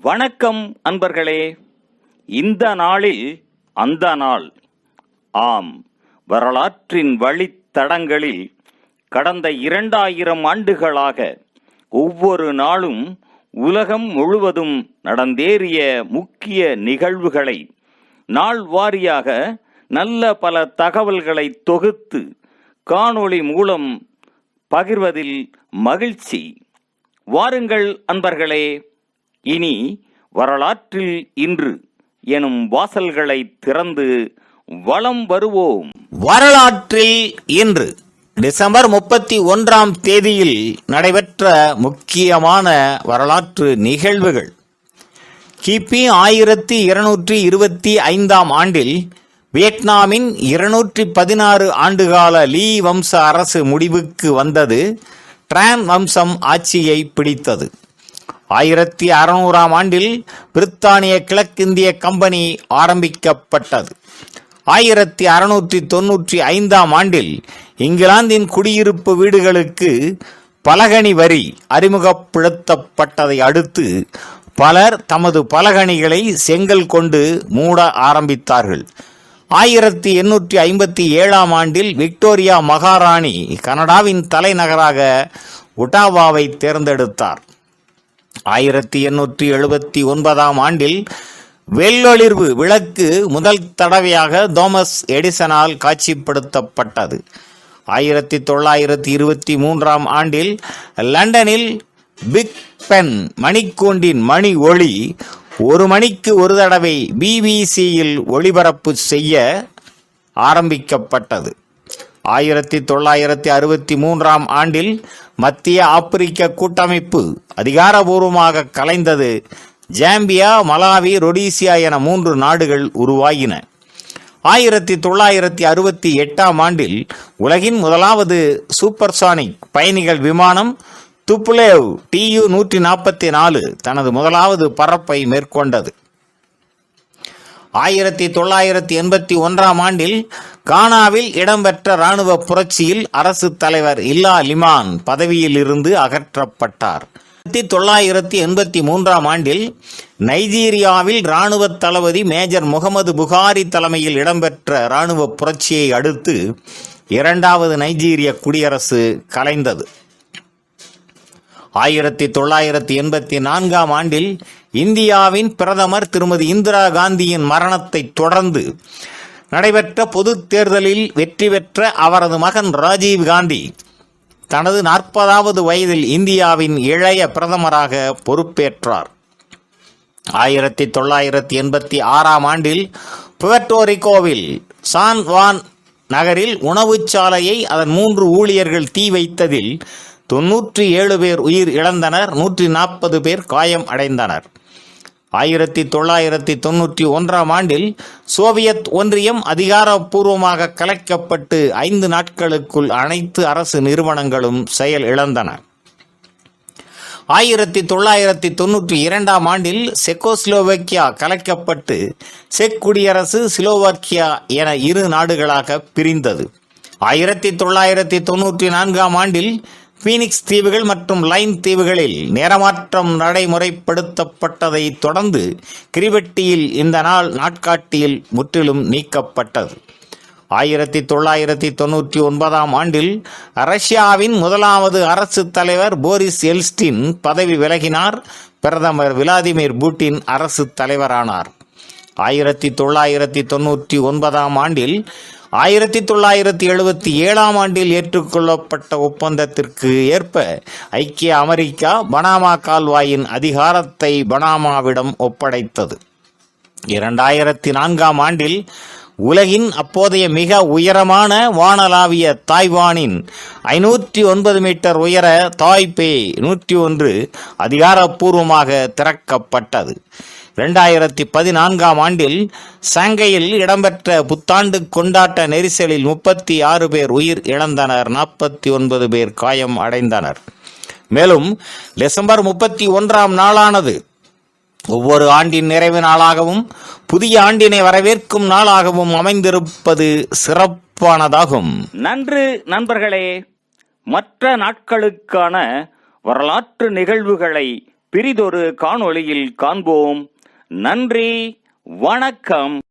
வணக்கம் அன்பர்களே. இந்த நாளில் அந்த நாள். ஆம், வரலாற்றின் வழித்தடங்களில் கடந்த 2000 ஆண்டுகளாக ஒவ்வொரு நாளும் உலகம் முழுவதும் நடந்தேறிய முக்கிய நிகழ்வுகளை நாள் வாரியாக நல்ல பல தகவல்களை தொகுத்து காணொளி மூலம் பகிர்வதில் மகிழ்ச்சி. வாருங்கள் அன்பர்களே, இனி வரலாற்றில் இன்று எனும் வாசல்களை திறந்து வலம் வருவோம். வரலாற்றில் இன்று டிசம்பர் 31ஆம் தேதியில் நடைபெற்ற முக்கியமான வரலாற்று நிகழ்வுகள். கிபி 1225ஆம் ஆண்டில் வியட்நாமின் 216 ஆண்டுகால லீ வம்ச அரசு முடிவுக்கு வந்தது. டிரான் வம்சம் ஆட்சியை பிடித்தது. 1600ஆம் ஆண்டில் பிரித்தானிய கிழக்கிந்திய கம்பெனி ஆரம்பிக்கப்பட்டது. 1695ஆம் ஆண்டில் இங்கிலாந்தின் குடியிருப்பு வீடுகளுக்கு பலகணி வரி அறிமுகப்படுத்தப்பட்டதை அடுத்து பலர் தமது பலகணிகளை செங்கல் கொண்டு மூட ஆரம்பித்தார்கள். 1857ஆம் ஆண்டில் விக்டோரியா மகாராணி கனடாவின் தலைநகராக ஒட்டாவாவை தேர்ந்தெடுத்தார். 1879ஆம் ஆண்டில் வெள்ளொளிர்வு விளக்கு முதல் தடவையாக தாமஸ் எடிசனால் காட்சிப்படுத்தப்பட்டது. 1923ஆம் ஆண்டில் லண்டனில் பிக் பென் மணிக்கூண்டின் மணி ஒளி ஒரு மணிக்கு ஒரு தடவை பிபிசியில் ஒளிபரப்பு செய்ய ஆரம்பிக்கப்பட்டது. 1963ஆம் ஆண்டில் மத்திய ஆப்பிரிக்க கூட்டமைப்பு அதிகாரபூர்வமாக கலைந்தது. ஜாம்பியா, மலாவி, ரொடீசியா என 3 நாடுகள் உருவாகின. 1968ஆம் ஆண்டில் உலகின் முதலாவது சூப்பர்சானிக் பயணிகள் விமானம் துப்லேவ் Tu-144 தனது முதலாவது பறப்பை மேற்கொண்டது. 1981ஆம் ஆண்டில் கானாவில் இடம்பெற்ற இராணுவ புரட்சியில் அரசு தலைவர் இல்லா லிமான் பதவியில் இருந்து அகற்றப்பட்டார். 1983ஆம் ஆண்டில் நைஜீரியாவில் இராணுவ தளபதி மேஜர் முகமது புகாரி தலைமையில் இடம்பெற்ற இராணுவ புரட்சியை அடுத்து 2வது நைஜீரிய குடியரசு கலைந்தது. 1984ஆம் ஆண்டில் இந்தியாவின் பிரதமர் திருமதி இந்திரா காந்தியின் மரணத்தை தொடர்ந்து நடைபெற்ற பொது தேர்தலில் வெற்றி பெற்ற அவரது மகன் ராஜீவ் காந்தி தனது 40வது வயதில் இந்தியாவின் இளைய பிரதமராக பொறுப்பேற்றார். 1986ஆம் ஆண்டில் புவர்ட்டோரிக்கோவில் சான் வான் நகரில் உணவுச்சாலையை அதன் 3 ஊழியர்கள் தீ வைத்ததில் 97 பேர் உயிர் இழந்தனர், 140 பேர் காயம் அடைந்தனர். 1991ஆம் ஆண்டில் சோவியத் ஒன்றியம் அதிகாரப்பூர்வமாக கலைக்கப்பட்டு 5 நாட்களுக்குள் அனைத்து அரசு நிறுவனங்களும் செயல் இழந்தன. 1992ஆம் ஆண்டில் செக்கோஸ்லோவேக்கியா கலைக்கப்பட்டு செக் குடியரசு, ஸ்லோவாக்கியா என 2 நாடுகளாக பிரிந்தது. 1994ஆம் ஆண்டில் பீனிக்ஸ் தீவுகள் மற்றும் லைன் தீவுகளில் நேரமாற்றம் நடைமுறைப்படுத்தப்பட்டதை தொடர்ந்து கிரிபெட்டியில் இந்த நாள் நாட்காட்டியில் முற்றிலும் நீக்கப்பட்டது. 1999ஆம் ஆண்டில் ரஷ்யாவின் முதலாவது அரசு தலைவர் போரிஸ் எல்ஸ்டின் பதவி விலகினார். பிரதமர் விளாடிமிர் புட்டின் அரசு தலைவரானார். 1999ஆம் ஆண்டில் 1977ஆம் ஆண்டில் ஏற்றுக்கொள்ளப்பட்ட ஒப்பந்தத்திற்கு ஏற்ப ஐக்கிய அமெரிக்கா பனாமா கால்வாயின் அதிகாரத்தை பனாமாவிடம் ஒப்படைத்தது. 2004ஆம் ஆண்டில் உலகின் அப்போதைய மிக உயரமான வானளாவிய தாய்வானின் 509 மீட்டர் உயர தாய்பே 101 அதிகாரப்பூர்வமாக திறக்கப்பட்டது. 2014ஆம் ஆண்டில் சாங்கையில் இடம்பெற்ற புத்தாண்டு கொண்டாட்ட நெரிசலில் 36 பேர் உயிர் இழந்தனர், 49 பேர் காயம் அடைந்தனர். மேலும் டிசம்பர் 31ஆம் நாளானது ஒவ்வொரு ஆண்டின் நிறைவு நாளாகவும் புதிய ஆண்டினை வரவேற்கும் நாளாகவும் அமைந்திருப்பது சிறப்பானதாகும். நன்று நண்பர்களே. மற்ற நாட்களுக்கான வரலாற்று நிகழ்வுகளை பிரிதொரு காணொளியில் காண்போம். நன்றி, வணக்கம்.